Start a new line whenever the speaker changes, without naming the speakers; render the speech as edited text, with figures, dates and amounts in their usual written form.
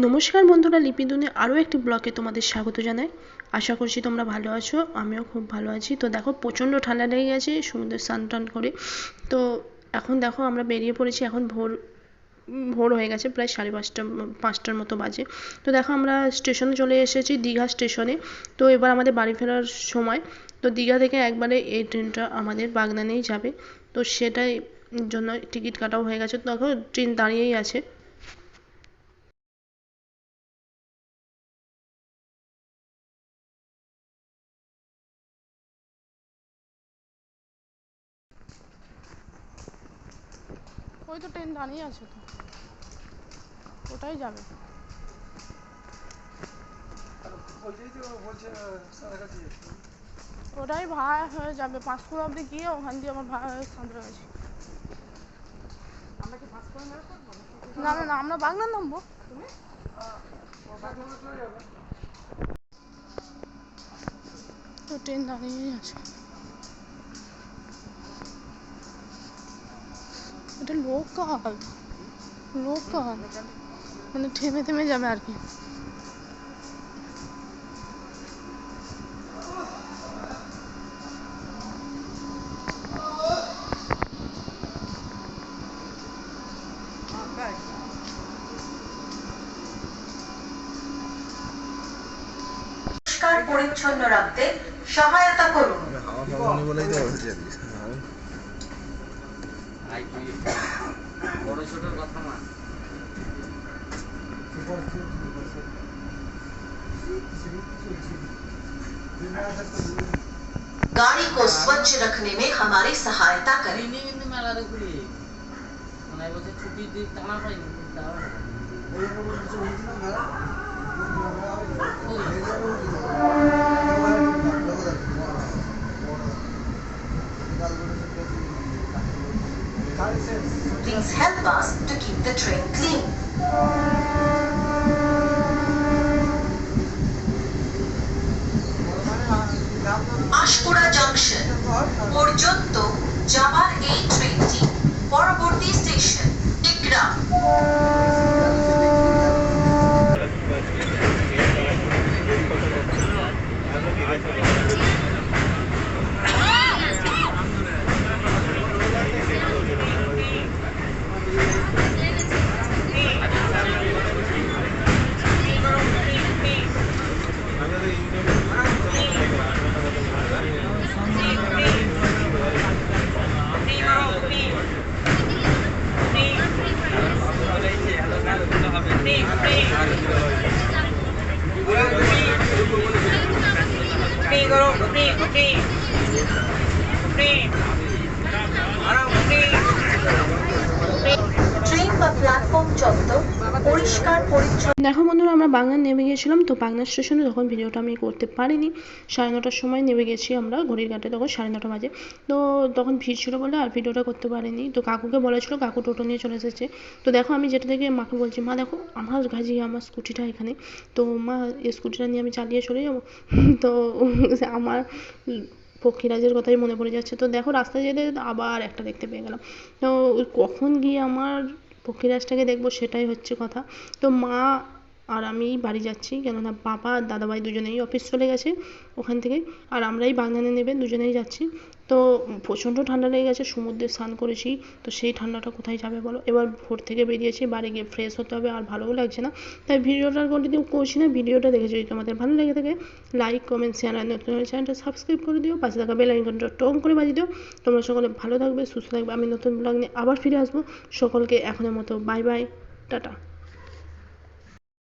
নমস্কার বন্ধুরা, লিপিদুনে আরও একটি ব্লগে তোমাদের স্বাগত জানাই। আশা করছি তোমরা ভালো আছো, আমিও খুব ভালো আছি। তো দেখো, প্রচণ্ড ঠান্ডা লেগে গেছে সমুদ্রে স্নান টান করে। তো এখন দেখো আমরা বেরিয়ে পড়েছি। এখন ভোর ভোর হয়ে গেছে, প্রায় 5:30 মতো বাজে। তো দেখো আমরা স্টেশনে চলে এসেছি, দীঘা স্টেশনে। তো এবার আমাদের বাড়ি ফেরার সময়। তো দীঘা থেকে একবারে এই ট্রেনটা আমাদের বাগনানেই যাবে। তো সেটাই জন্য টিকিট কাটাও হয়ে গেছে। তো দেখো ট্রেন দাঁড়িয়েই আছে। ওই তো ট্রেন দাঁড়িয়ে আছে, তো ওটাই যাবে। ওটাই ভাড়া হয়ে যাবে, পাঁশকুড়া অবধি গিয়ে ওখান দিয়ে আমার ভাড়া হয়ে সাঁতরাগাছি। না না না, আমরা বাগনান নামবো। তো ট্রেন দাঁড়িয়েই আছে। এটা লোকাল লোকাল মানে থেমে থেমে যাবে আর কি।
পরিচ্ছন্ন রাখতে সহায়তা করুন। गाड़ी को स्वच्छ रखने में हमारी सहायता करें। Please help us to keep the train clean. Ashpura junction পর্যন্ত যাবার এই ট্রেনটি পরবর্তী স্টেশন টিকরা।
দেখো বন্ধুরা, আমরা বাগনান নেমে গিয়েছিলাম। তো বাগনান স্টেশনে তখন ভিডিওটা আমি করতে পারিনি। 9:30টার সময় নেমে গেছি আমরা ঘড়ির কাঁটে, তখন 9:30 বাজে। তো তখন ভিড় ছিল বলে আর ভিডিওটা করতে পারিনি। তো কাকুকে বলেছিল, কাকু টোটো নিয়ে চলে এসেছে। তো দেখো আমি যেটা থেকে মাকে বলছি, মা দেখো আমার গাড়ি, আমার স্কুটিটা এখানে। তো মা এই স্কুটিটা নিয়ে আমি চালিয়ে চলে যাবো। তো আমার পক্ষীরাজের কথাই মনে পড়ে যাচ্ছে। তো দেখো রাস্তায় যেতে আবার একটা দেখতে পেয়ে গেলাম। তো কখন গিয়ে আমার পক্ষীরাজটাকে দেখবো সেটাই হচ্ছে কথা। তো মা আর আমি বাড়ি যাচ্ছি, কেননা বাবা আর দাদাভাই দুজনেই অফিস চলে গেছে ওখান থেকে। আর আমরাই বাগনানে নেবে দুজনেই যাচ্ছি। তো প্রচণ্ড ঠান্ডা লেগে গেছে, সমুদ্রে স্নান করেছি। তো সেই ঠান্ডাটা কোথায় যাবে বলো। এবার ভোর থেকে বেরিয়েছি, বাড়ি গিয়ে ফ্রেশ হতে হবে, আর ভালোও লাগছে না। তাই ভিডিওটা কন্টিনিউ করছি না। ভিডিওটা দেখে যদি তোমাদের ভালো লেগে থাকে, লাইক কমেন্ট শেয়ার আর নতুন চ্যানেলটা সাবস্ক্রাইব করে দিও, পাশে থাকা বেল আইকনটা টং করে বাজিয়ে দিও। তোমরা সকলে ভালো থাকবে, সুস্থ থাকবে। আমি নতুন ব্লগ নিয়ে আবার ফিরে আসবো। সকলকে এখনের মতো বাই বাই, টাটা।